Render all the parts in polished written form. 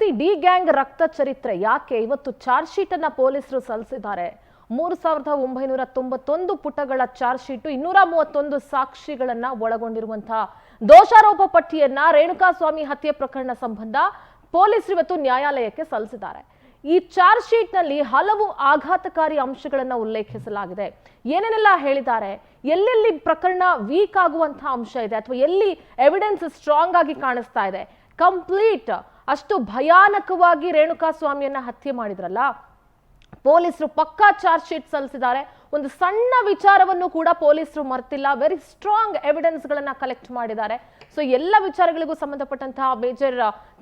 C D gang ರಕ್ತ ಚರಿತ್ರೆ ಯಾಕೆ ಇವತ್ತು ಚಾರ್ಜ್ ಶೀಟ್ ಅನ್ನ ಪೊಲೀಸರು ಸಲ್ಲಿಸಿದ್ದಾರೆ. 3991 ಪುಟಗಳ ಚಾರ್ಜ್ ಶೀಟ್ 231 ಸಾಕ್ಷಿಗಳನ್ನ ಒಳಗೊಂಡಿರುವಂತಹ ದೋಷಾರೋಪ ಪಟ್ಟಿಯನ್ನ ರೇಣುಕಾಸ್ವಾಮಿ ಹತ್ಯೆ ಪ್ರಕರಣ ಸಂಬಂಧ ಪೊಲೀಸರು ಇವತ್ತು ನ್ಯಾಯಾಲಯಕ್ಕೆ ಸಲ್ಲಿಸಿದ್ದಾರೆ. ಈ ಚಾರ್ಜ್ ಶೀಟ್ ನಲ್ಲಿ ಹಲವು ಆಘಾತಕಾರಿ ಅಂಶಗಳನ್ನ ಉಲ್ಲೇಖಿಸಲಾಗಿದೆ. ಏನೇನೆಲ್ಲ ಹೇಳಿದ್ದಾರೆ, ಎಲ್ಲೆಲ್ಲಿ ಪ್ರಕರಣ ವೀಕ್ ಆಗುವಂತಹ ಅಂಶ ಇದೆ ಅಥವಾ ಎಲ್ಲಿ ಎವಿಡೆನ್ಸ್ ಸ್ಟ್ರಾಂಗ್ ಆಗಿ ಕಾಣಿಸ್ತಾ ಇದೆ, ಕಂಪ್ಲೀಟ್ ಅಷ್ಟು ಭಯಾನಕವಾಗಿ ರೇಣುಕಾಸ್ವಾಮಿಯನ್ನ ಹತ್ಯೆ ಮಾಡಿದ್ರಲ್ಲ ಪೊಲೀಸರು ಪಕ್ಕಾ ಚಾರ್ಜ್ ಶೀಟ್ ಸಲ್ಲಿಸಿದ್ದಾರೆ. ಒಂದು ಸಣ್ಣ ವಿಚಾರವನ್ನು ಕೂಡ ಪೊಲೀಸರು ಮರ್ತಿಲ್ಲ. ವೆರಿ ಸ್ಟ್ರಾಂಗ್ ಎವಿಡೆನ್ಸ್ ಗಳನ್ನ ಕಲೆಕ್ಟ್ ಮಾಡಿದ್ದಾರೆ. ಸೊ ಎಲ್ಲ ವಿಚಾರಗಳಿಗೂ ಸಂಬಂಧಪಟ್ಟಂತಹ ಮೇಜರ್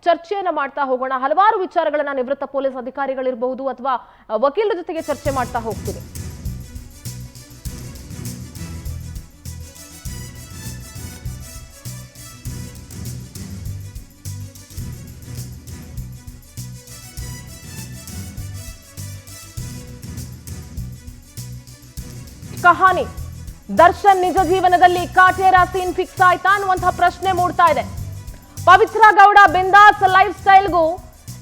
ಚರ್ಚೆಯನ್ನ ಮಾಡ್ತಾ ಹೋಗೋಣ. ಹಲವಾರು ವಿಚಾರಗಳನ್ನ ನಿವೃತ್ತ ಪೊಲೀಸ್ ಅಧಿಕಾರಿಗಳಿರಬಹುದು ಅಥವಾ ವಕೀಲರ ಜೊತೆಗೆ ಚರ್ಚೆ ಮಾಡ್ತಾ ಹೋಗ್ತೀವಿ. ಕಹಾನಿ ದರ್ಶನ್ ನಿಜ ಜೀವನದಲ್ಲಿ ಕಾಟೇರ ಸೀನ್ ಫಿಕ್ಸ್ ಆಯ್ತಾ ಅನ್ನುವಂತಹ ಪ್ರಶ್ನೆ ಮೂಡ್ತಾ ಇದೆ. ಪವಿತ್ರ ಗೌಡ ಬಿಂದಾಸ್ ಲೈಫ್ ಸ್ಟೈಲ್ಗೂ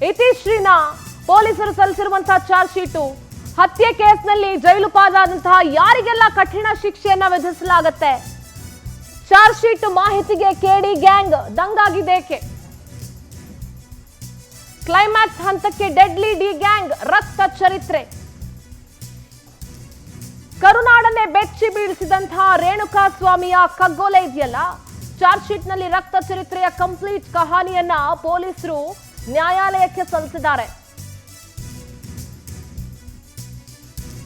ಇತಿಶ್ರೀನ ಪೊಲೀಸರು ಸಲ್ಲಿಸಿರುವಂತಹ ಚಾರ್ಜ್ ಶೀಟು ಹತ್ಯೆ ಕೇಸ್ನಲ್ಲಿ ಜೈಲು ಪಾಲಾದಂತಹ ಯಾರಿಗೆಲ್ಲ ಕಠಿಣ ಶಿಕ್ಷೆಯನ್ನ ವಿಧಿಸಲಾಗುತ್ತೆ. ಚಾರ್ಜ್ ಶೀಟ್ ಮಾಹಿತಿಗೆ ಕೆಡಿ ಗ್ಯಾಂಗ್ ದಂಗಾಗಿದೇಕೆ, ಕ್ಲೈಮ್ಯಾಕ್ಸ್ ಹಂತಕ್ಕೆ ಡೆಡ್ಲಿ ಡಿ ಗ್ಯಾಂಗ್ ರಕ್ತ ಚರಿತ್ರೆ, ಕರುನಾಡನ್ನೇ ಬೆಚ್ಚಿ ಬೀಳಿಸಿದಂತಹ ರೇಣುಕಾಸ್ವಾಮಿಯ ಕಗ್ಗೊಲೆ ಇದೆಯಲ್ಲ, ಚಾರ್ಜ್ ಶೀಟ್ ನಲ್ಲಿ ರಕ್ತ ಚರಿತ್ರೆಯ ಕಂಪ್ಲೀಟ್ ಕಹಾನಿಯನ್ನ ಪೊಲೀಸರು ನ್ಯಾಯಾಲಯಕ್ಕೆ ಸಲ್ಲಿಸಿದ್ದಾರೆ.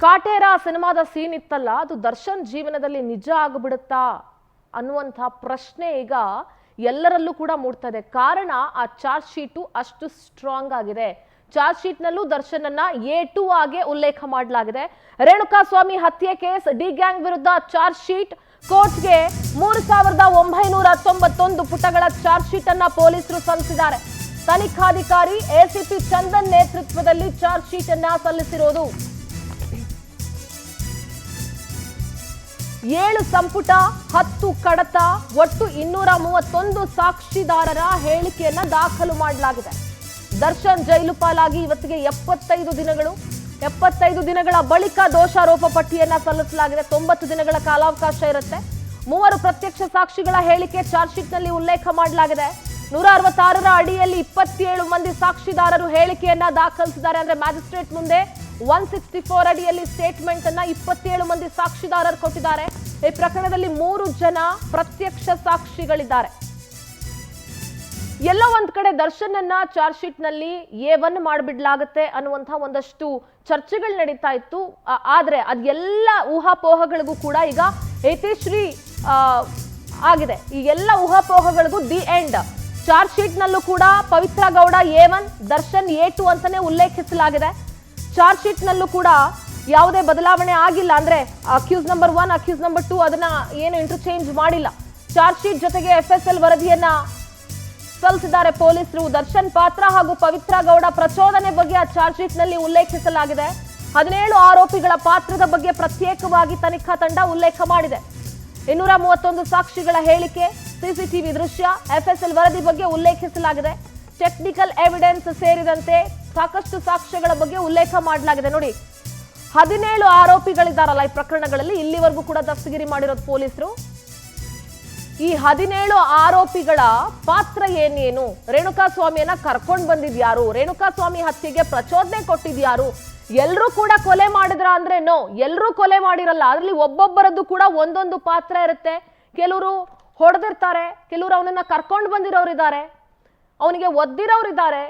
ಕಾಟೇರ ಸಿನಿಮಾದ ಸೀನ್ ಇತ್ತಲ್ಲ, ಅದು ದರ್ಶನ್ ಜೀವನದಲ್ಲಿ ನಿಜ ಆಗ್ಬಿಡುತ್ತಾ ಅನ್ನುವಂತಹ ಪ್ರಶ್ನೆ ಈಗ ಎಲ್ಲರಲ್ಲೂ ಕೂಡ ಮೂಡ್ತಾ ಇದೆ. ಕಾರಣ ಆ ಚಾರ್ಜ್ ಶೀಟು ಅಷ್ಟು ಸ್ಟ್ರಾಂಗ್ ಆಗಿದೆ. ಚಾರ್ಜ್ ಶೀಟ್ ನಲ್ಲೂ ದರ್ಶನ್ ಅನ್ನ A2 ಆಗಿ ಉಲ್ಲೇಖ ಮಾಡಲಾಗಿದೆ. ರೇಣುಕಾಸ್ವಾಮಿ ಹತ್ಯೆ ಕೇಸ್ ಡಿ ಗ್ಯಾಂಗ್ ವಿರುದ್ಧ ಚಾರ್ಜ್ ಶೀಟ್ ಕೋರ್ಟ್ಗೆ 3991 ಪುಟಗಳ ಚಾರ್ಜ್ ಶೀಟ್ ಅನ್ನ ಪೊಲೀಸರು ಸಲ್ಲಿಸಿದ್ದಾರೆ. ತನಿಖಾಧಿಕಾರಿ ACP ಚಂದನ್ ನೇತೃತ್ವದಲ್ಲಿ ಚಾರ್ಜ್ ಶೀಟ್ ಅನ್ನ ಸಲ್ಲಿಸಿರೋದು. 7 ಸಂಪುಟ 10 ಕಡತ ಒಟ್ಟು 231 ಸಾಕ್ಷಿದಾರರ ಹೇಳಿಕೆಯನ್ನ ದಾಖಲು ಮಾಡಲಾಗಿದೆ. ದರ್ಶನ್ ಜೈಲು ಪಾಲಾಗಿ ಇವತ್ತಿಗೆ 75 ದಿನಗಳ ಬಳಿಕ ದೋಷಾರೋಪ ಪಟ್ಟಿಯನ್ನ ಸಲ್ಲಿಸಲಾಗಿದೆ. 90 ದಿನಗಳ ಕಾಲಾವಕಾಶ ಇರುತ್ತೆ. 3 ಪ್ರತ್ಯಕ್ಷ ಸಾಕ್ಷಿಗಳ ಹೇಳಿಕೆ ಚಾರ್ಜ್ ಶೀಟ್ ನಲ್ಲಿ ಉಲ್ಲೇಖ ಮಾಡಲಾಗಿದೆ. 166ರ ಅಡಿಯಲ್ಲಿ 27 ಮಂದಿ ಸಾಕ್ಷಿದಾರರು ಹೇಳಿಕೆಯನ್ನ ದಾಖಲಿಸಿದ್ದಾರೆ. ಅಂದ್ರೆ ಮ್ಯಾಜಿಸ್ಟ್ರೇಟ್ ಮುಂದೆ 164 ಅಡಿಯಲ್ಲಿ ಸ್ಟೇಟ್ಮೆಂಟ್ ಅನ್ನ 27 ಮಂದಿ ಸಾಕ್ಷಿದಾರರು ಕೊಟ್ಟಿದ್ದಾರೆ. ಈ ಪ್ರಕರಣದಲ್ಲಿ 3 ಜನ ಪ್ರತ್ಯಕ್ಷ ಸಾಕ್ಷಿಗಳಿದ್ದಾರೆ. ಎಲ್ಲೋ ಒಂದ್ ಕಡೆ ದರ್ಶನ್ ಅನ್ನ ಚಾರ್ಜ್ ಶೀಟ್ ನಲ್ಲಿ A1 ಮಾಡಿಬಿಡ್ಲಾಗತ್ತೆ ಅನ್ನುವಂತಹ ಒಂದಷ್ಟು ಚರ್ಚೆಗಳು ನಡೀತಾ ಇತ್ತು. ಆದ್ರೆ ಅದೆಲ್ಲ ಊಹಾಪೋಹಗಳಿಗೂ ಕೂಡ ಈಗ ಇತಿಶ್ರೀ ಆಗಿದೆ. ಈ ಎಲ್ಲ ಊಹಾಪೋಹಗಳಿಗೂ ದಿ ಎಂಡ್. ಚಾರ್ಜ್ ಶೀಟ್ ನಲ್ಲೂ ಕೂಡ ಪವಿತ್ರ ಗೌಡ A1, ದರ್ಶನ್ A2 ಅಂತಾನೆ ಉಲ್ಲೇಖಿಸಲಾಗಿದೆ. ಚಾರ್ಜ್ ಶೀಟ್ ನಲ್ಲೂ ಕೂಡ ಯಾವುದೇ ಬದಲಾವಣೆ ಆಗಿಲ್ಲ. ಅಂದ್ರೆ ಅಕ್ಯೂಸ್ ನಂಬರ್ 1, ಅಕ್ಯೂಸ್ ನಂಬರ್ 2 ಅದನ್ನ ಏನು ಇಂಟರ್ಚೇಂಜ್ ಮಾಡಿಲ್ಲ. ಚಾರ್ಜ್ ಶೀಟ್ ಜೊತೆಗೆ FSL ವರದಿಯನ್ನ ಸಲ್ಲಿಸಿದ್ದಾರೆ ಪೊಲೀಸರು. ದರ್ಶನ್ ಪಾತ್ರ ಹಾಗೂ ಪವಿತ್ರ ಗೌಡ ಪ್ರಚೋದನೆ ಬಗ್ಗೆ ಆ ಚಾರ್ಜ್ ಶೀಟ್ ನಲ್ಲಿ ಉಲ್ಲೇಖಿಸಲಾಗಿದೆ. 17 ಆರೋಪಿಗಳ ಪಾತ್ರದ ಬಗ್ಗೆ ಪ್ರತ್ಯೇಕವಾಗಿ ತನಿಖಾ ತಂಡ ಉಲ್ಲೇಖ ಮಾಡಿದೆ. 231 ಸಾಕ್ಷಿಗಳ ಹೇಳಿಕೆ, ಸಿಸಿಟಿವಿ ದೃಶ್ಯ, FSL ವರದಿ ಬಗ್ಗೆ ಉಲ್ಲೇಖಿಸಲಾಗಿದೆ. ಟೆಕ್ನಿಕಲ್ ಎವಿಡೆನ್ಸ್ ಸೇರಿದಂತೆ ಸಾಕಷ್ಟು ಸಾಕ್ಷ್ಯಗಳ ಬಗ್ಗೆ ಉಲ್ಲೇಖ ಮಾಡಲಾಗಿದೆ. ನೋಡಿ, 17 ಆರೋಪಿಗಳಿದ್ದಾರಲ್ಲ ಈ ಪ್ರಕರಣಗಳಲ್ಲಿ, ಇಲ್ಲಿವರೆಗೂ ಕೂಡ ದಸ್ತಗಿರಿ ಮಾಡಿರೋದು ಪೊಲೀಸರು. ಈ 17 ಆರೋಪಿಗಳ ಪಾತ್ರ ಏನೇನು, ರೇಣುಕಾಸ್ವಾಮಿಯನ್ನ ಕರ್ಕೊಂಡು ಬಂದಿದ್ಯಾರು, ರೇಣುಕಾಸ್ವಾಮಿ ಹತ್ಯೆಗೆ ಪ್ರಚೋದನೆ ಕೊಟ್ಟಿದ್ಯಾರು, ಎಲ್ಲರೂ ಕೂಡ ಕೊಲೆ ಮಾಡಿದ್ರ ಅಂದ್ರೆ ನೋ, ಎಲ್ಲರೂ ಕೊಲೆ ಮಾಡಿರಲ್ಲ. ಅದರಲ್ಲಿ ಒಬ್ಬೊಬ್ಬರದ್ದು ಕೂಡ ಒಂದೊಂದು ಪಾತ್ರ ಇರುತ್ತೆ. ಕೆಲವರು ಹೊಡೆದಿರ್ತಾರೆ, ಕೆಲವರು ಅವನನ್ನ ಕರ್ಕೊಂಡು ಬಂದಿರೋರಿದ್ದಾರೆ, ಅವನಿಗೆ ಒದ್ದಿರೋರಿದ್ದಾರೆ.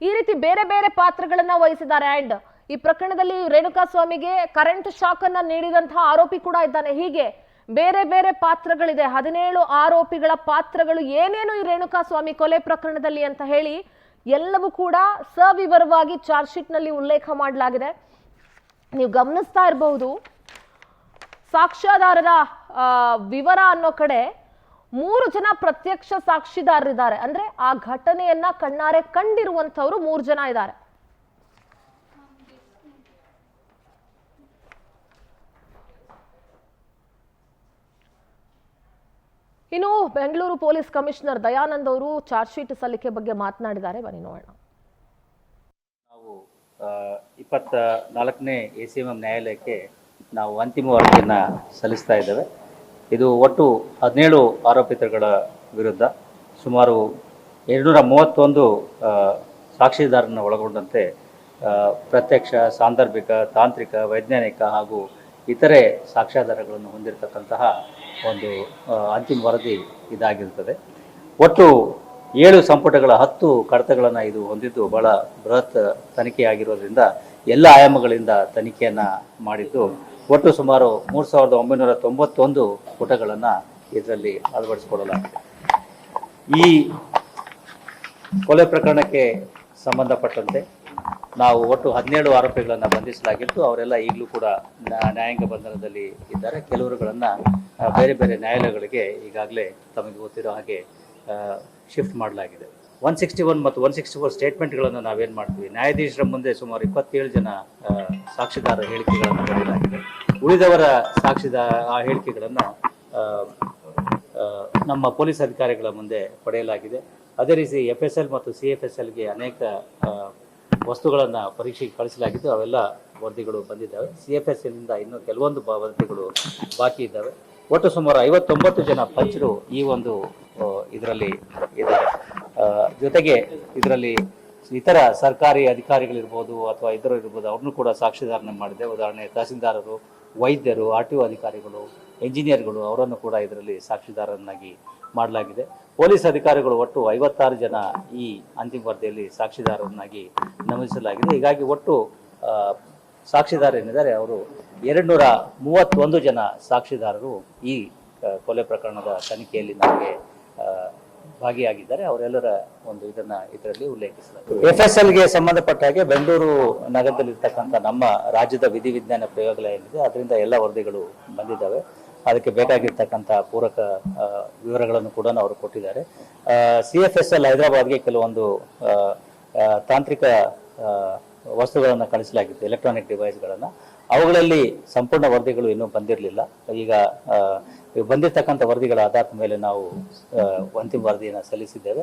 ಈ ರೀತಿ ಬೇರೆ ಬೇರೆ ಪಾತ್ರಗಳನ್ನ ವಹಿಸಿದ್ದಾರೆ. ಅಂಡ್ ಈ ಪ್ರಕರಣದಲ್ಲಿ ರೇಣುಕಾಸ್ವಾಮಿಗೆ ಕರೆಂಟ್ ಶಾಕ್ ಅನ್ನ ನೀಡಿದಂತಹ ಆರೋಪಿ ಕೂಡ ಇದ್ದಾನೆ. ಹೀಗೆ ಬೇರೆ ಬೇರೆ ಪಾತ್ರಗಳಿದೆ. 17 ಆರೋಪಿಗಳ ಪಾತ್ರಗಳು ಏನೇನು ಈ ರೇಣುಕಾಸ್ವಾಮಿ ಕೊಲೆ ಪ್ರಕರಣದಲ್ಲಿ ಅಂತ ಹೇಳಿ ಎಲ್ಲವೂ ಕೂಡ ಸವಿವರವಾಗಿ ಚಾರ್ಜ್ ಶೀಟ್ ನಲ್ಲಿ ಉಲ್ಲೇಖ ಮಾಡಲಾಗಿದೆ. ನೀವು ಗಮನಿಸ್ತಾ ಇರಬಹುದು, ಸಾಕ್ಷ್ಯಾಧಾರರ ವಿವರ ಅನ್ನೋ ಕಡೆ 3 ಜನ ಪ್ರತ್ಯಕ್ಷ ಸಾಕ್ಷಿದಾರರಿದ್ದಾರೆ. ಅಂದ್ರೆ ಆ ಘಟನೆಯನ್ನ ಕಣ್ಣಾರೆ ಕಂಡಿರುವಂತವ್ರು 3 ಜನ ಇದ್ದಾರೆ. ಇನ್ನು ಬೆಂಗಳೂರು ಪೊಲೀಸ್ ಕಮಿಷನರ್ ದಯಾನಂದ್ ಅವರು ಚಾರ್ಜ್ ಶೀಟ್ ಸಲ್ಲಿಕೆ ಬಗ್ಗೆ ಮಾತನಾಡಿದ್ದಾರೆ, ಬನ್ನಿ ನೋಡೋಣ. ನಾವು 24ನೇ ACMM ನ್ಯಾಯಾಲಯಕ್ಕೆ ನಾವು ಅಂತಿಮ ವರದಿಯನ್ನು ಸಲ್ಲಿಸ್ತಾ ಇದ್ದೇವೆ. ಇದು ಒಟ್ಟು 17 ಆರೋಪಿತರುಗಳ ವಿರುದ್ಧ ಸುಮಾರು 231 ಸಾಕ್ಷಿದಾರರನ್ನು ಒಳಗೊಂಡಂತೆ ಪ್ರತ್ಯಕ್ಷ, ಸಾಂದರ್ಭಿಕ, ತಾಂತ್ರಿಕ, ವೈಜ್ಞಾನಿಕ ಹಾಗೂ ಇತರೆ ಸಾಕ್ಷ್ಯಾಧಾರಗಳನ್ನು ಹೊಂದಿರತಕ್ಕಂತಹ ಒಂದು ಅಂತಿಮ ವರದಿ ಇದಾಗಿರುತ್ತದೆ. ಒಟ್ಟು 7 ಸಂಪುಟಗಳ 10 ಕಡತಗಳನ್ನು ಇದು ಹೊಂದಿದ್ದು ಬಹಳ ಬೃಹತ್ ತನಿಖೆಯಾಗಿರೋದ್ರಿಂದ ಎಲ್ಲ ಆಯಾಮಗಳಿಂದ ತನಿಖೆಯನ್ನು ಮಾಡಿದ್ದು ಒಟ್ಟು ಸುಮಾರು 3991 ಪುಟಗಳನ್ನು ಇದರಲ್ಲಿ ಅಳವಡಿಸಿಕೊಳ್ಳಲಾಗಿದೆ. ಈ ಕೊಲೆ ಪ್ರಕರಣಕ್ಕೆ ಸಂಬಂಧಪಟ್ಟಂತೆ ನಾವು ಒಟ್ಟು 17 ಆರೋಪಿಗಳನ್ನು ಬಂಧಿಸಲಾಗಿದ್ದು ಅವರೆಲ್ಲ ಈಗಲೂ ಕೂಡ ನ್ಯಾಯಾಂಗ ಬಂಧನದಲ್ಲಿ ಇದ್ದಾರೆ. ಕೆಲವರುಗಳನ್ನು ಬೇರೆ ಬೇರೆ ನ್ಯಾಯಾಲಯಗಳಿಗೆ ಈಗಾಗಲೇ ತಮಗೆ ಗೊತ್ತಿರೋ ಹಾಗೆ ಶಿಫ್ಟ್ ಮಾಡಲಾಗಿದೆ. 161 ಮತ್ತು 164 ಸ್ಟೇಟ್ಮೆಂಟ್ಗಳನ್ನು ನಾವೇನು ಮಾಡ್ತೀವಿ, ನ್ಯಾಯಾಧೀಶರ ಮುಂದೆ ಸುಮಾರು 27 ಜನ ಸಾಕ್ಷಿದಾರರ ಹೇಳಿಕೆಗಳನ್ನು ಬರೆಯಲಾಗಿದೆ. ಉಳಿದವರ ಆ ಹೇಳಿಕೆಗಳನ್ನು ನಮ್ಮ ಪೊಲೀಸ್ ಅಧಿಕಾರಿಗಳ ಮುಂದೆ ಪಡೆಯಲಾಗಿದೆ. ಅದೇ ರೀತಿ FSL ಮತ್ತು CFSLಗೆ ಅನೇಕ ವಸ್ತುಗಳನ್ನು ಪರೀಕ್ಷೆಗೆ ಕಳಿಸಲಾಗಿದ್ದು ಅವೆಲ್ಲ ವರದಿಗಳು ಬಂದಿದ್ದಾವೆ. CFSLನಿಂದ ಇನ್ನೂ ಕೆಲವೊಂದು ವರದಿಗಳು ಬಾಕಿ ಇದ್ದಾವೆ. ಒಟ್ಟು ಸುಮಾರು 59 ಜನ ಪಂಚರು ಈ ಒಂದು ಇದರಲ್ಲಿ ಇದ್ದಾರೆ. ಜೊತೆಗೆ ಇದರಲ್ಲಿ ಇತರ ಸರ್ಕಾರಿ ಅಧಿಕಾರಿಗಳಿರ್ಬೋದು ಅಥವಾ ಇತರರು ಇರ್ಬೋದು, ಅವ್ರನ್ನೂ ಕೂಡ ಸಾಕ್ಷಿದಾರನ ಮಾಡಿದೆ. ಉದಾಹರಣೆ ತಹಸೀಲ್ದಾರರು, ವೈದ್ಯರು, RTO ಅಧಿಕಾರಿಗಳು, ಇಂಜಿನಿಯರ್ಗಳು ಅವರನ್ನು ಕೂಡ ಇದರಲ್ಲಿ ಸಾಕ್ಷಿದಾರರನ್ನಾಗಿ ಮಾಡಲಾಗಿದೆ. ಪೊಲೀಸ್ ಅಧಿಕಾರಿಗಳು ಒಟ್ಟು 56 ಜನ ಈ ಅಂತಿಮ ವರದಿಯಲ್ಲಿ ಸಾಕ್ಷಿದಾರರನ್ನಾಗಿ ನಮೂದಿಸಲಾಗಿದೆ. ಹೀಗಾಗಿ ಒಟ್ಟು ಸಾಕ್ಷಿದಾರರೇನಿದ್ದಾರೆ ಅವರು 231 ಜನ ಸಾಕ್ಷಿದಾರರು ಈ ಕೊಲೆ ಪ್ರಕರಣದ ತನಿಖೆಯಲ್ಲಿ ನಮಗೆ ಭಾಗಿಯಾಗಿದ್ದಾರೆ. ಅವರೆಲ್ಲರ ಒಂದು ಇದರಲ್ಲಿ ಉಲ್ಲೇಖಿಸಲಾಗಿದೆ. FSLಗೆ ಸಂಬಂಧಪಟ್ಟ ಹಾಗೆ ಬೆಂಗಳೂರು ನಗರದಲ್ಲಿರ್ತಕ್ಕಂಥ ನಮ್ಮ ರಾಜ್ಯದ ವಿಧಿವಿಜ್ಞಾನ ಪ್ರಯೋಗಾಲಯ ಏನಿದೆ ಅದರಿಂದ ಎಲ್ಲ ವರದಿಗಳು ಬಂದಿದ್ದಾವೆ. ಅದಕ್ಕೆ ಬೇಕಾಗಿರ್ತಕ್ಕಂಥ ಪೂರಕ ವಿವರಗಳನ್ನು ಕೂಡ ಅವರು ಕೊಟ್ಟಿದ್ದಾರೆ. CFSL ಹೈದರಾಬಾದ್ಗೆ ಕೆಲವೊಂದು ತಾಂತ್ರಿಕ ವಸ್ತುಗಳನ್ನು ಕಳಿಸಲಾಗಿತ್ತು, ಎಲೆಕ್ಟ್ರಾನಿಕ್ ಡಿವೈಸ್ಗಳನ್ನು. ಅವುಗಳಲ್ಲಿ ಸಂಪೂರ್ಣ ವರದಿಗಳು ಇನ್ನೂ ಬಂದಿರಲಿಲ್ಲ. ಈಗ ಬಂದಿರತಕ್ಕಂಥ ವರದಿಗಳ ಆಧಾರದ ಮೇಲೆ ನಾವು ಅಂತಿಮ ವರದಿಯನ್ನು ಸಲ್ಲಿಸಿದ್ದೇವೆ.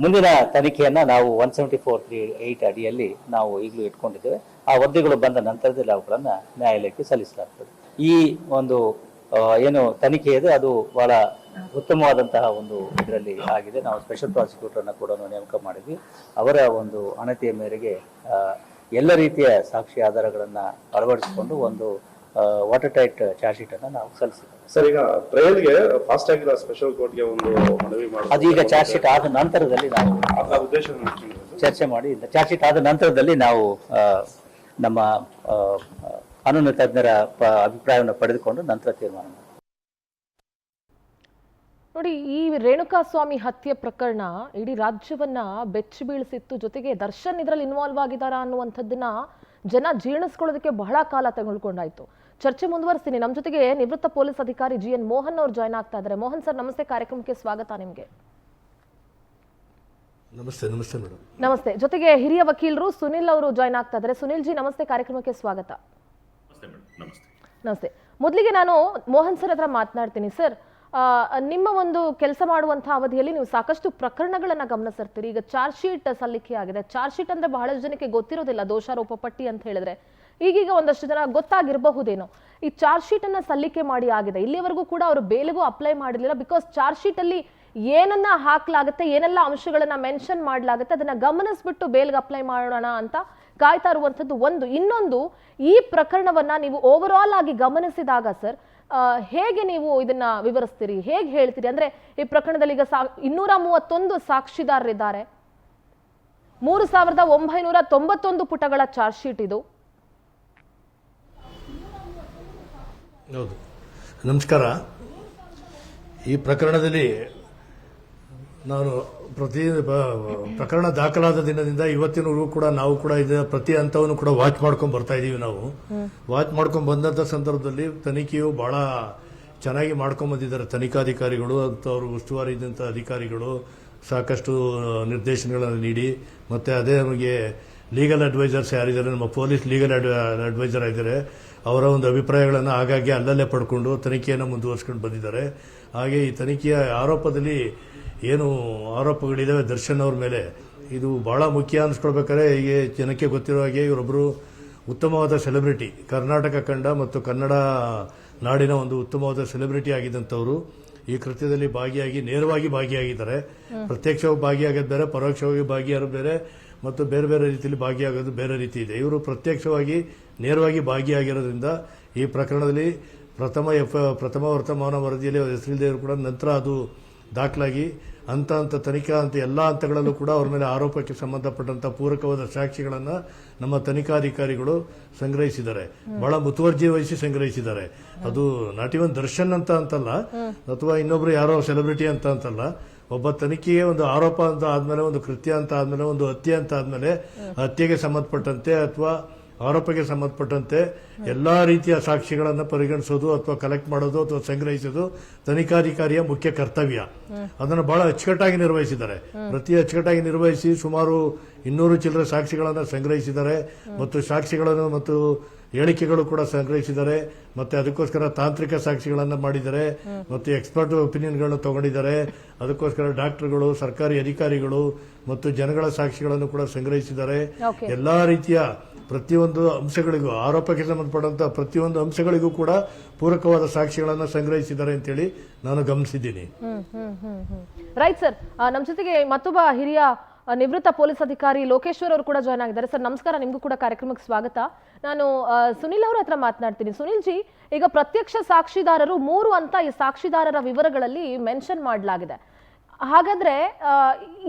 ಮುಂದಿನ ತನಿಖೆಯನ್ನು ನಾವು 174(3)8 ಅಡಿಯಲ್ಲಿ ನಾವು ಈಗಲೂ ಇಟ್ಕೊಂಡಿದ್ದೇವೆ. ಆ ವರದಿಗಳು ಬಂದ ನಂತರದಲ್ಲಿ ಅವುಗಳನ್ನು ನ್ಯಾಯಾಲಯಕ್ಕೆ ಸಲ್ಲಿಸಲಾಗ್ತದೆ. ಈ ಒಂದು ಏನು ತನಿಖೆ ಇದೆ ಅದು ಬಹಳ ಉತ್ತಮವಾದಂತಹ ಒಂದು ಇದರಲ್ಲಿ ಆಗಿದೆ. ನಾವು ಸ್ಪೆಷಲ್ ಪ್ರಾಸಿಕ್ಯೂಟರ್ನ ಕೂಡ ನೇಮಕ ಮಾಡಿದ್ವಿ. ಅವರ ಒಂದು ಅಣತಿಯ ಮೇರೆಗೆ ಎಲ್ಲ ರೀತಿಯ ಸಾಕ್ಷಿ ಆಧಾರಗಳನ್ನು ಅಳವಡಿಸಿಕೊಂಡು ಒಂದು ವಾಟರ್ ಟೈಟ್ ಚಾರ್ಜ್ ಶೀಟ್ ಅನ್ನು ನಾವು ಸಲ್ಲಿಸಿದ್ದೇವೆ. ಸರ್, ಈಗ ಟ್ರಯಲ್ಗೆ ಫಾಸ್ಟ್ ಆಗಿಲ್ಲ, ಸ್ಪೆಷಲ್ ಕೋರ್ಟ್ಗೆ ಒಂದು ಮನವಿ ಮಾಡಿ ಅದೀಗ ಚಾರ್ಜ್ ಶೀಟ್ ಆದ ನಂತರದಲ್ಲಿ ನಾವು ಉದ್ದೇಶ ಚರ್ಚೆ ಮಾಡಿ ಚಾರ್ಜ್ ಶೀಟ್ ಆದ ನಂತರದಲ್ಲಿ ನಾವು ನಮ್ಮ ಕಾನೂನು ತಜ್ಞರ ಅಭಿಪ್ರಾಯವನ್ನು ಪಡೆದುಕೊಂಡು ನಂತರ ತೀರ್ಮಾನ ಮಾಡಿ. ನೋಡಿ, ಈ ರೇಣುಕಾಸ್ವಾಮಿ ಹತ್ಯೆ ಪ್ರಕರಣ ಇಡೀ ರಾಜ್ಯವನ್ನ ಬೆಚ್ಚಿ ಬೀಳಿಸಿತ್ತು. ಜೊತೆಗೆ ದರ್ಶನ್ ಇದರಲ್ಲಿ ಇನ್ವಾಲ್ವ್ ಆಗಿದ್ದಾರಾ ಅನ್ನುವಂಥದ್ದನ್ನ ಜನ ಜೀರ್ಣಿಸ್ಕೊಳ್ಳೋದಕ್ಕೆ ಬಹಳ ಕಾಲ ತೆಗೆದುಕೊಂಡಾಯ್ತು. ಚರ್ಚೆ ಮುಂದುವರಿಸ್ತೀನಿ. ನಮ್ಮ ಜೊತೆಗೆ ನಿವೃತ್ತ ಪೊಲೀಸ್ ಅಧಿಕಾರಿ GN ಮೋಹನ್ ಅವರು ಜಾಯ್ನ್ ಆಗ್ತಾ ಇದ್ದಾರೆ. ಮೋಹನ್ ಸರ್, ನಮಸ್ತೆ, ಕಾರ್ಯಕ್ರಮಕ್ಕೆ ಸ್ವಾಗತ ನಿಮಗೆ. ನಮಸ್ತೆ. ನಮಸ್ತೆ ಮೇಡಮ್. ನಮಸ್ತೆ. ಜೊತೆಗೆ ಹಿರಿಯ ವಕೀಲರು ಸುನಿಲ್ ಅವರು ಜಾಯ್ನ್ ಆಗ್ತಾ ಇದ್ದಾರೆ. ಸುನಿಲ್ ಜಿ, ನಮಸ್ತೆ, ಕಾರ್ಯಕ್ರಮಕ್ಕೆ ಸ್ವಾಗತ. ನಮಸ್ತೆ. ಮೊದಲಿಗೆ ನಾನು ಮೋಹನ್ ಸರ್ ಹತ್ರ ಮಾತನಾಡ್ತೀನಿ. ಸರ್, ನಿಮ್ಮ ಒಂದು ಕೆಲಸ ಮಾಡುವಂತಹ ಅವಧಿಯಲ್ಲಿ ನೀವು ಸಾಕಷ್ಟು ಪ್ರಕರಣಗಳನ್ನ ಗಮನಿಸಿರ್ತೀರಿ. ಈಗ ಚಾರ್ಜ್ ಶೀಟ್ ಸಲ್ಲಿಕೆ ಆಗಿದೆ. ಚಾರ್ಜ್ ಶೀಟ್ ಅಂದ್ರೆ ಬಹಳಷ್ಟು ಜನಕ್ಕೆ ಗೊತ್ತಿರೋದಿಲ್ಲ, ದೋಷಾರೋಪ ಪಟ್ಟಿ ಅಂತ ಹೇಳಿದ್ರೆ. ಈಗೀಗ ಒಂದಷ್ಟು ಜನ ಗೊತ್ತಾಗಿರಬಹುದೇನೋ. ಈ ಚಾರ್ಜ್ ಶೀಟ್ ಅನ್ನ ಸಲ್ಲಿಕೆ ಮಾಡಿ ಆಗಿದೆ. ಇಲ್ಲಿವರೆಗೂ ಕೂಡ ಅವರು ಬೇಲಿಗೂ ಅಪ್ಲೈ ಮಾಡಿರಲಿಲ್ಲ. ಬಿಕಾಸ್ ಚಾರ್ಜ್ ಶೀಟ್ ಅಲ್ಲಿ ಏನನ್ನ ಹಾಕ್ಲಾಗುತ್ತೆ, ಏನೆಲ್ಲ ಅಂಶಗಳನ್ನ ಮೆನ್ಷನ್ ಮಾಡಲಾಗುತ್ತೆ, ಅದನ್ನ ಗಮನಿಸ್ಬಿಟ್ಟು ಬೇಲ್ಗೆ ಅಪ್ಲೈ ಮಾಡೋಣ ಅಂತ ಕಾಯ್ತಾ ಇರುವಂಥದ್ದು ಒಂದು. ಇನ್ನೊಂದು, ಈ ಪ್ರಕರಣವನ್ನ ನೀವು ಓವರ್ ಆಲ್ ಆಗಿ ಗಮನಿಸಿದಾಗ ಸರ್, ಹೇಗೆ ನೀವು ಇದನ್ನ ವಿವರಿಸ್ತೀರಿ, ಹೇಗೆ ಹೇಳ್ತೀರಿ? ಅಂದ್ರೆ ಈ ಪ್ರಕರಣದಲ್ಲಿ ಈಗ 231 ಸಾಕ್ಷಿದಾರರಿದ್ದಾರೆ, 3991 ಪುಟಗಳ ಚಾರ್ಜ್ ಶೀಟ್ ಇದು. ಹೌದು, ನಮಸ್ಕಾರ. ಈ ಪ್ರಕರಣದಲ್ಲಿ ನಾನು ಪ್ರಕರಣ ದಾಖಲಾದ ದಿನದಿಂದ ಇವತ್ತಿನವರೆಗೂ ಕೂಡ ನಾವು ಕೂಡ ಇದರ ಪ್ರತಿ ಹಂತವನ್ನು ಕೂಡ ವಾಚ್ ಮಾಡ್ಕೊಂಡು ಬರ್ತಾ ಇದೀವಿ. ನಾವು ವಾಚ್ ಮಾಡ್ಕೊಂಡು ಬಂದಂತ ಸಂದರ್ಭದಲ್ಲಿ ತನಿಖೆಯು ಬಹಳ ಚೆನ್ನಾಗಿ ಮಾಡ್ಕೊಂಡ್ ಬಂದಿದ್ದಾರೆ ತನಿಖಾಧಿಕಾರಿಗಳು ಅಂತ. ಅವರು ಉಸ್ತುವಾರಿ ಇದ್ದಂಥ ಅಧಿಕಾರಿಗಳು ಸಾಕಷ್ಟು ನಿರ್ದೇಶನಗಳನ್ನು ನೀಡಿ, ಮತ್ತೆ ಅದೇ ನಮಗೆ ಲೀಗಲ್ ಅಡ್ವೈಸರ್ಸ್ ಯಾರಿದ್ದಾರೆ, ನಮ್ಮ ಪೊಲೀಸ್ ಲೀಗಲ್ ಅಡ್ವೈಸರ್ ಇದ್ದಾರೆ, ಅವರ ಒಂದು ಅಭಿಪ್ರಾಯಗಳನ್ನು ಆಗಾಗ್ಗೆ ಅಲ್ಲಲ್ಲೇ ಪಡ್ಕೊಂಡು ತನಿಖೆಯನ್ನು ಮುಂದುವರಿಸ್ಕೊಂಡು ಬಂದಿದ್ದಾರೆ. ಹಾಗೆ ಈ ತನಿಖೆಯ ಆರೋಪದಲ್ಲಿ ಏನು ಆರೋಪಗಳಿದಾವೆ ದರ್ಶನ್ ಅವ್ರ ಮೇಲೆ, ಇದು ಬಹಳ ಮುಖ್ಯ ಅನ್ಸ್ಕೊಳ್ಬೇಕಾದ್ರೆ ಈಗ ಜನಕ್ಕೆ ಗೊತ್ತಿರೋ ಹಾಗೆ ಇವರೊಬ್ಬರು ಉತ್ತಮವಾದ ಸೆಲೆಬ್ರಿಟಿ, ಕರ್ನಾಟಕ ಕಂಡ ಮತ್ತು ಕನ್ನಡ ನಾಡಿನ ಒಂದು ಉತ್ತಮವಾದ ಸೆಲೆಬ್ರಿಟಿ ಆಗಿದ್ದಂಥವ್ರು ಈ ಕೃತ್ಯದಲ್ಲಿ ನೇರವಾಗಿ ಭಾಗಿಯಾಗಿದ್ದಾರೆ. ಪ್ರತ್ಯಕ್ಷವಾಗಿ ಭಾಗಿಯಾಗೋದು ಬೇರೆ, ಪರೋಕ್ಷವಾಗಿ ಭಾಗಿಯಾಗೋದು ಬೇರೆ ಮತ್ತು ಬೇರೆ ಬೇರೆ ರೀತಿಯಲ್ಲಿ ಭಾಗಿಯಾಗೋದು ಬೇರೆ ರೀತಿ ಇದೆ. ಇವರು ಪ್ರತ್ಯಕ್ಷವಾಗಿ ನೇರವಾಗಿ ಭಾಗಿಯಾಗಿರೋದ್ರಿಂದ ಈ ಪ್ರಕರಣದಲ್ಲಿ ಪ್ರಥಮ ವರ್ತಮಾನ ವರದಿಯಲ್ಲಿ ಹೆಸರಿಲ್ಲದೆ ಕೂಡ ನಂತರ ಅದು ದಾಖಲಾಗಿ ಹಂತ ತನಿಖಾ ಎಲ್ಲ ಹಂತಗಳಲ್ಲೂ ಕೂಡ ಅವ್ರ ಮೇಲೆ ಆರೋಪಕ್ಕೆ ಸಂಬಂಧಪಟ್ಟಂತ ಪೂರಕವಾದ ಸಾಕ್ಷಿಗಳನ್ನು ನಮ್ಮ ತನಿಖಾಧಿಕಾರಿಗಳು ಸಂಗ್ರಹಿಸಿದ್ದಾರೆ. ಬಹಳ ಮುತುವರ್ಜಿ ವಹಿಸಿ ಸಂಗ್ರಹಿಸಿದ್ದಾರೆ. ಅದು ನಾಟ್ ಇವನ್ ದರ್ಶನ್ ಅಂತಲ್ಲ, ಅಥವಾ ಇನ್ನೊಬ್ರು ಯಾರೋ ಸೆಲೆಬ್ರಿಟಿ ಅಂತಲ್ಲ. ಒಬ್ಬ ತನಿಖೆಗೆ ಒಂದು ಆರೋಪ ಅಂತ ಆದ್ಮೇಲೆ, ಒಂದು ಕೃತ್ಯ ಅಂತ ಆದ್ಮೇಲೆ, ಒಂದು ಹತ್ಯೆ ಅಂತ ಆದ್ಮೇಲೆ, ಹತ್ಯೆಗೆ ಸಂಬಂಧಪಟ್ಟಂತೆ ಅಥವಾ ಆರೋಪಕ್ಕೆ ಸಂಬಂಧಪಟ್ಟಂತೆ ಎಲ್ಲಾ ರೀತಿಯ ಸಾಕ್ಷಿಗಳನ್ನು ಪರಿಗಣಿಸೋದು ಅಥವಾ ಕಲೆಕ್ಟ್ ಮಾಡೋದು ಅಥವಾ ಸಂಗ್ರಹಿಸೋದು ತನಿಖಾಧಿಕಾರಿಯ ಮುಖ್ಯ ಕರ್ತವ್ಯ. ಅದನ್ನು ಬಹಳ ಅಚ್ಚುಕಟ್ಟಾಗಿ ನಿರ್ವಹಿಸಿದ್ದಾರೆ. ಅಚ್ಚುಕಟ್ಟಾಗಿ ನಿರ್ವಹಿಸಿ ಸುಮಾರು 200 ಚಿಲ್ಲರೆ ಸಾಕ್ಷಿಗಳನ್ನು ಸಂಗ್ರಹಿಸಿದ್ದಾರೆ ಮತ್ತು ಸಾಕ್ಷಿಗಳನ್ನು ಮತ್ತು ಹೇಳಿಕೆಗಳು ಕೂಡ ಸಂಗ್ರಹಿಸಿದ್ದಾರೆ. ಮತ್ತೆ ಅದಕ್ಕೋಸ್ಕರ ತಾಂತ್ರಿಕ ಸಾಕ್ಷಿಗಳನ್ನು ಮಾಡಿದ್ದಾರೆ ಮತ್ತು ಎಕ್ಸ್ಪರ್ಟ್ ಒಪಿನಿಯನ್ಗಳನ್ನು ತಗೊಂಡಿದ್ದಾರೆ. ಅದಕ್ಕೋಸ್ಕರ ಡಾಕ್ಟರ್ಗಳು, ಸರ್ಕಾರಿ ಅಧಿಕಾರಿಗಳು ಮತ್ತು ಜನಗಳ ಸಾಕ್ಷಿಗಳನ್ನು ಕೂಡ ಸಂಗ್ರಹಿಸಿದ್ದಾರೆ. ಎಲ್ಲಾ ರೀತಿಯ ಪ್ರತಿಯೊಂದು ಅಂಶಗಳಿಗೂ, ಆರೋಪಕ್ಕೆ ಸಂಬಂಧಪಟ್ಟಂತಹ ಪ್ರತಿಯೊಂದು ಅಂಶಗಳಿಗೂ ಕೂಡ ಪೂರಕವಾದ ಸಾಕ್ಷಿಗಳನ್ನು ಸಂಗ್ರಹಿಸಿದ್ದಾರೆ ಅಂತೇಳಿ ನಾನು ಗಮನಿಸಿದ್ದೀನಿ. ರೈಟ್ ಸರ್, ನಮ್ಮ ಜೊತೆಗೆ ಮತ್ತೊಬ್ಬ ಹಿರಿಯ ನಿವೃತ್ತ ಪೊಲೀಸ್ ಅಧಿಕಾರಿ ಲೋಕೇಶ್ವರ್ ಅವರು ಕೂಡ ಜಾಯ್ನ್ ಆಗಿದ್ದಾರೆ. ಸರ್ ನಮಸ್ಕಾರ, ನಿಮಗೂ ಕೂಡ ಕಾರ್ಯಕ್ರಮಕ್ಕೆ ಸ್ವಾಗತ. ನಾನು ಸುನಿಲ್ ಅವರ ಹತ್ರ ಮಾತನಾಡ್ತೀನಿ. ಸುನಿಲ್ ಜಿ, ಈಗ ಪ್ರತ್ಯಕ್ಷ ಸಾಕ್ಷಿದಾರರು 3 ಅಂತ ಈ ಸಾಕ್ಷಿದಾರರ ವಿವರಗಳಲ್ಲಿ ಮೆನ್ಷನ್ ಮಾಡಲಾಗಿದೆ. ಹಾಗಾದ್ರೆ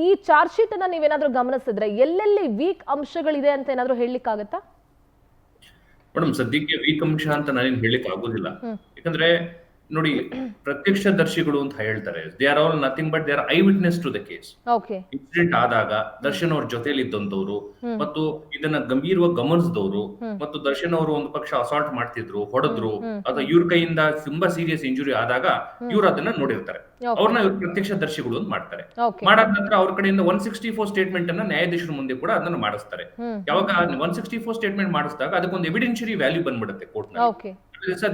ಈ ಚಾರ್ಜ್ ಶೀಟ್ ಅನ್ನ ನೀವೇನಾದ್ರೂ ಗಮನಿಸಿದ್ರೆ ಎಲ್ಲೆಲ್ಲಿ ವೀಕ್ ಅಂಶಗಳಿದೆ ಅಂತ ಏನಾದ್ರೂ ಹೇಳಲಿಕ್ಕಾಗತ್ತಾ? ಮೇಡಮ್, ಸದ್ಯಕ್ಕೆ ವೀಕ್ ಅಂಶ ಅಂತ ನಾನೇನು ಹೇಳಲಿಕ್ಕೆ ಆಗೋದಿಲ್ಲ. ಯಾಕಂದ್ರೆ ನೋಡಿ, ಪ್ರತ್ಯಕ್ಷದರ್ಶಿಗಳು ಅಂತ ಹೇಳ್ತಾರೆ. They are all nothing but they are eye witness to the case. Incident ಆದಾಗ ದರ್ಶನ್ ಅವ್ರ ಜೊತೆಲಿ ಇದ್ದಂತವ್ರು ಮತ್ತು ಇದನ್ನ ಗಂಭೀರವಾಗಿ ಗಮನಿಸಿದವರು ಮತ್ತು ದರ್ಶನ್ ಅವರು ಒಂದು ಪಕ್ಷ ಅಸಾಲ್ಟ್ ಮಾಡ್ತಿದ್ರು, ಹೊಡೆದ್ರು, ಅಥವಾ ಇವ್ರ ಕೈಯಿಂದ ತುಂಬಾ ಸೀರಿಯಸ್ ಇಂಜುರಿ ಆದಾಗ ಇವ್ರು ಅದನ್ನ ನೋಡಿರ್ತಾರೆ. ಅವ್ರನ್ನ ಪ್ರತ್ಯಕ್ಷದರ್ಶಿಗಳು ಅಂತ ಮಾಡ್ತಾರೆ. ಮಾಡಾದ ನಂತರ ಅವ್ರ ಕಡೆಯಿಂದ 164 ಸ್ಟೇಟ್ಮೆಂಟ್ ಅನ್ನ ನ್ಯಾಯಾಧೀಶರ ಮುಂದೆ ಕೂಡ ಅದನ್ನ ಮಾಡಿಸ್ತಾರೆ. ಯಾವಾಗ 164 ಸ್ಟೇಟ್ಮೆಂಟ್ ಮಾಡಿಸಿದಾಗ ಅದಕ್ಕೊಂದು ಎವಿಡೆನ್ಷಿಯರಿ ವ್ಯಾಲ್ಯೂ ಬಂದ್ಬಿಡುತ್ತೆ ಕೋರ್ಟ್ ನಲ್ಲಿ.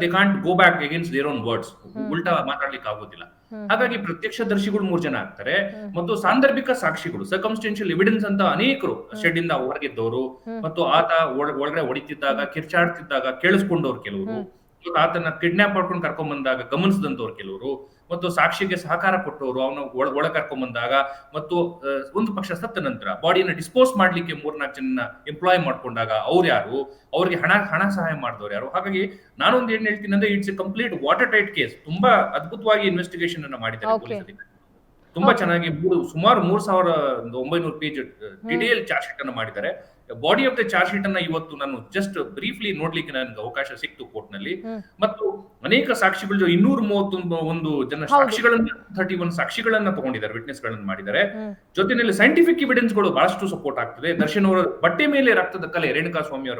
They can't go back against their own words. ಉಲ್ಟಾ ಮಾತಾಡ್ಲಿಕ್ಕೆ ಆಗೋದಿಲ್ಲ. ಹಾಗಾಗಿ ಪ್ರತ್ಯಕ್ಷದರ್ಶಿಗಳು 3 ಜನ ಆಗ್ತಾರೆ ಮತ್ತು ಸಾಂದರ್ಭಿಕ ಸಾಕ್ಷಿಗಳು, ಸರ್ಕಮ್ಸ್ಟೆನ್ಷಿಯಲ್ ಎವಿಡೆನ್ಸ್ ಅಂತ ಅನೇಕರು, ಶೆಡ್ ಇಂದ ಹೊರಗಿದ್ದವರು ಮತ್ತು ಆತ ಒಳಗಡೆ ಹೊಡಿತಿದ್ದಾಗ, ಕಿರ್ಚಾಡ್ತಿದ್ದಾಗ ಕೇಳಿಸ್ಕೊಂಡವ್ರು ಕೆಲವರು, ಆತನ ಕಿಡ್ನಾಪ್ ಮಾಡ್ಕೊಂಡು ಕರ್ಕೊಂಡ್ ಬಂದಾಗ ಗಮನಿಸಿದಂತವ್ರು ಕೆಲವರು, ಮತ್ತು ಸಾಕ್ಷಿಗೆ ಸಹಕಾರ ಕೊಟ್ಟವರು ಅವನ ಒಳ ಕರ್ಕೊಂಡ್ ಬಂದಾಗ, ಮತ್ತು ಒಂದು ಪಕ್ಷ ಸತ್ತ ನಂತರ ಬಾಡಿಯನ್ನ ಡಿಸ್ಪೋಸ್ ಮಾಡ್ಲಿಕ್ಕೆ 3-4 ಜನ ಎಂಪ್ಲಾಯ್ ಮಾಡ್ಕೊಂಡಾಗ ಅವ್ರು ಯಾರು, ಅವ್ರಿಗೆ ಹಣ ಸಹಾಯ ಮಾಡಿದವ್ರು ಯಾರು. ಹಾಗಾಗಿ ನಾನೊಂದು ಏನ್ ಹೇಳ್ತೀನಿ ಅಂದ್ರೆ, it's A complete water tight case. ತುಂಬಾ ಅದ್ಭುತವಾಗಿ ಇನ್ವೆಸ್ಟಿಗೇಷನ್ ಅನ್ನ ಮಾಡಿದ್ದಾರೆ ಪೊಲೀಸ್ ಅಧಿಕಾರಿ. ತುಂಬಾ ಚೆನ್ನಾಗಿ ಸುಮಾರು 3900 ಪೇಜ್ ಡಿಟೇಲ್ ಚಾರ್ಜ್ ಶೀಟ್ ಅನ್ನು ಮಾಡಿದ್ದಾರೆ. Body of the charge sheet ಅನ್ನ ಇವತ್ತು ನಾನು ಜಸ್ಟ್ ಬ್ರೀಫ್ಲಿ ನೋಡ್ಲಿಕ್ಕೆ ನನಗೆ ಅವಕಾಶ ಸಿಕ್ತು ಕೋರ್ಟ್ ನಲ್ಲಿ. ಮತ್ತು ಅನೇಕ ಸಾಕ್ಷಿಗಳು 231 ಜನ ಸಾಕ್ಷಿಗಳನ್ನ 31 ಸಾಕ್ಷಿಗಳನ್ನ ತಗೊಂಡಿದ್ದಾರೆ, ವಿಟ್ನೆಸ್ ಗಳನ್ನ ಮಾಡಿದ್ದಾರೆ. ಜೊತೆಯಲ್ಲಿ ಸೈಂಟಿಫಿಕ್ ಎವಿಡೆನ್ಸ್ ಗಳು ಬಹಳಷ್ಟು ಸಪೋರ್ಟ್ ಆಗ್ತದೆ. ದರ್ಶನ್ ಅವರ ಬಟ್ಟೆ ಮೇಲೆ ರಕ್ತದ ಕಲೆ, ರೇಣುಕಾ ಸ್ವಾಮಿ ಅವರ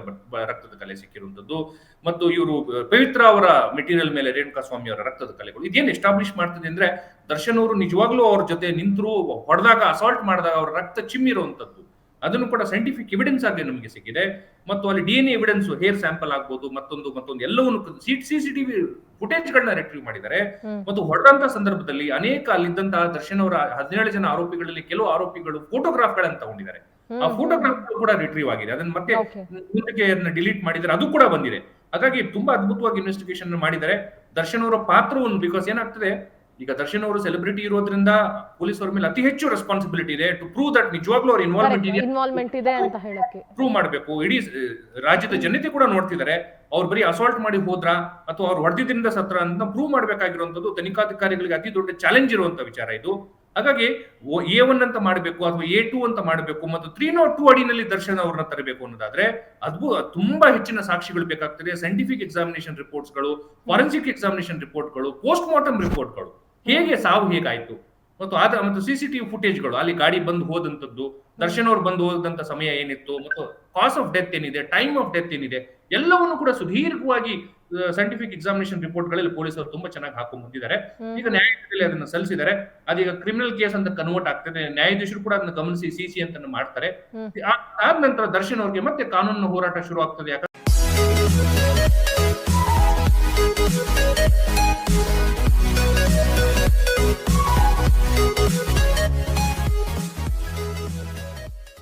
ರಕ್ತದ ಕಲೆ ಸಿಕ್ಕಿರುವಂತದ್ದು, ಮತ್ತು ಇವರು ಪವಿತ್ರ ಅವರ ಮೆಟೀರಿಯಲ್ ಮೇಲೆ ರೇಣುಕಾ ಸ್ವಾಮಿ ಅವರ ರಕ್ತದ ಕಲೆಗಳು. ಇದೇನು ಎಸ್ಟಾಬ್ಲಿಷ್ ಮಾಡ್ತದೆ ಅಂದ್ರೆ, ದರ್ಶನ್ ಅವರು ನಿಜವಾಗ್ಲೂ ಅವ್ರ ಜೊತೆ ನಿಂತರು, ಹೊಡೆದಾಗ, ಅಸಾಲ್ಟ್ ಮಾಡಿದಾಗ ಅವರ ರಕ್ತ ಚಿಮ್ಮಿರುವಂತದ್ದು, ಅದನ್ನು ಕೂಡ ಸೈಂಟಿಫಿಕ್ ಎವಿಡೆನ್ಸ್ ಆಗಿ ನಮಗೆ ಸಿಕ್ಕಿದೆ. ಮತ್ತು ಅಲ್ಲಿ DNA ಎವಿಡೆನ್ಸ್, ಹೇರ್ ಸ್ಯಾಂಪಲ್ ಆಗ್ಬೋದು, ಮತ್ತೊಂದು ಎಲ್ಲವನ್ನು CCTV ಫುಟೇಜ್ ಗಳನ್ನ ರಿಟ್ರೀವ್ ಮಾಡಿದ್ದಾರೆ. ಮತ್ತು ಹೊಡೆದಂತ ಸಂದರ್ಭದಲ್ಲಿ ಅನೇಕ ಅಲ್ಲಿದ್ದಂತಹ ದರ್ಶನ್ ಅವರ 17 ಜನ ಆರೋಪಿಗಳಲ್ಲಿ ಕೆಲವು ಆರೋಪಿಗಳು ಫೋಟೋಗ್ರಾಫ್ ಗಳನ್ನ ತಗೊಂಡಿದ್ದಾರೆ. ಆ ಫೋಟೋಗ್ರಾಫ್ ಕೂಡ ರಿಟ್ರೀವ್ ಆಗಿದೆ. ಅದನ್ನ ಮತ್ತೆ ಮುಂದಕ್ಕೆ ಡಿಲೀಟ್ ಮಾಡಿದ್ದಾರೆ, ಅದು ಕೂಡ ಬಂದಿದೆ. ಹಾಗಾಗಿ ತುಂಬಾ ಅದ್ಭುತವಾಗಿ ಇನ್ವೆಸ್ಟಿಗೇಷನ್ ಮಾಡಿದ್ದಾರೆ. ದರ್ಶನ್ ಅವರ ಪಾತ್ರವನ್ನು, ಬಿಕಾಸ್ ಏನಾಗ್ತದೆ ಈಗ ದರ್ಶನ್ ಅವರು ಸೆಲೆಬ್ರಿಟಿ ಇರೋದ್ರಿಂದ ಪೊಲೀಸ್ ಅವರ ಮೇಲೆ ಅತಿ ಹೆಚ್ಚು ರೆಸ್ಪಾನ್ಸಿಬಿಲಿಟಿ ಇದೆ ಟು ಪ್ರೂವ್ ದಟ್ ನಿಜವಾಗ್ಲೂ ಅವ್ರ ಇನ್ವಾಲ್ವ್ಮೆಂಟ್ ಇದೆ ಅಂತ ಹೇಳಕ್ಕೆ ಪ್ರೂವ್ ಮಾಡಬೇಕು. ಇಡೀ ರಾಜ್ಯದ ಜನತೆ ಕೂಡ ನೋಡ್ತಿದ್ದಾರೆ, ಅವ್ರು ಬರೀ ಅಸಾಲ್ಟ್ ಮಾಡಿ ಹೋದ್ರ ಅಥವಾ ಅವ್ರು ಹೊಡೆದಿದ್ರಿಂದ ಸತ್ರ ಅಂತ ಪ್ರೂವ್ ಮಾಡಬೇಕಾಗಿರುವಂತದ್ದು ತನಿಖಾಧಿಕಾರಿಗಳಿಗೆ ಅತಿ ದೊಡ್ಡ ಚಾಲೆಂಜ್ ಇರುವಂತ ವಿಚಾರ ಇದು. ಹಾಗಾಗಿ A1 ಅಂತ ಮಾಡಬೇಕು ಅಥವಾ A2 ಅಂತ ಮಾಡಬೇಕು ಮತ್ತು 302 ಅಡಿನಲ್ಲಿ ದರ್ಶನ್ ಅವ್ರನ್ನ ತರಬೇಕು ಅನ್ನೋದಾದ್ರೆ ತುಂಬಾ ಹೆಚ್ಚಿನ ಸಾಕ್ಷಿಗಳು ಬೇಕಾಗ್ತದೆ. ಸೈಂಟಿಫಿಕ್ ಎಕ್ಸಾಮಿನೇಷನ್ ರಿಪೋರ್ಟ್ಸ್ಗಳು, ಫಾರೆನ್ಸಿಕ್ ಎಕ್ಸಾಮಿನೇಷನ್ ರಿಪೋರ್ಟ್ಗಳು, ಪೋಸ್ಟ್ ಮಾರ್ಟಮ್ ರಿಪೋರ್ಟ್ಗಳು, ಹೇಗೆ ಸಾವು ಹೇಗಾಯ್ತು, ಮತ್ತು CCTV ಫುಟೇಜ್ಗಳು, ಅಲ್ಲಿ ಗಾಡಿ ಬಂದು ಹೋದಂತದ್ದು, ದರ್ಶನ್ ಅವ್ರು ಬಂದು ಹೋದಂತ ಸಮಯ ಏನಿತ್ತು, ಮತ್ತು ಕಾಸ್ ಆಫ್ ಡೆತ್ ಏನಿದೆ, ಟೈಮ್ ಆಫ್ ಡೆತ್ ಏನಿದೆ, ಎಲ್ಲವನ್ನು ಕೂಡ ಸುದೀರ್ಘವಾಗಿ ಸೈಂಟಿಫಿಕ್ ಎಕ್ಸಾಮಿನೇಷನ್ ರಿಪೋರ್ಟ್ ಗಳಲ್ಲಿ ಪೊಲೀಸರು ತುಂಬಾ ಚೆನ್ನಾಗಿ ಹಾಕೊಂಡು ಬಂದಿದ್ದಾರೆ. ಈಗ ನ್ಯಾಯಾಲಯದಲ್ಲಿ ಅದನ್ನ ಸಲ್ಲಿಸಿದ್ದಾರೆ. ಅದೀಗ ಕ್ರಿಮಿನಲ್ ಕೇಸ್ ಅಂತ ಕನ್ವರ್ಟ್ ಆಗ್ತದೆ. ನ್ಯಾಯಾಧೀಶರು ಕೂಡ ಅದನ್ನ ಗಮನಿಸಿ CC ಅಂತ ಮಾಡ್ತಾರೆ. ಆದ ನಂತರ ದರ್ಶನ್ ಅವ್ರಿಗೆ ಮತ್ತೆ ಕಾನೂನು ಹೋರಾಟ ಶುರು ಆಗ್ತದೆ.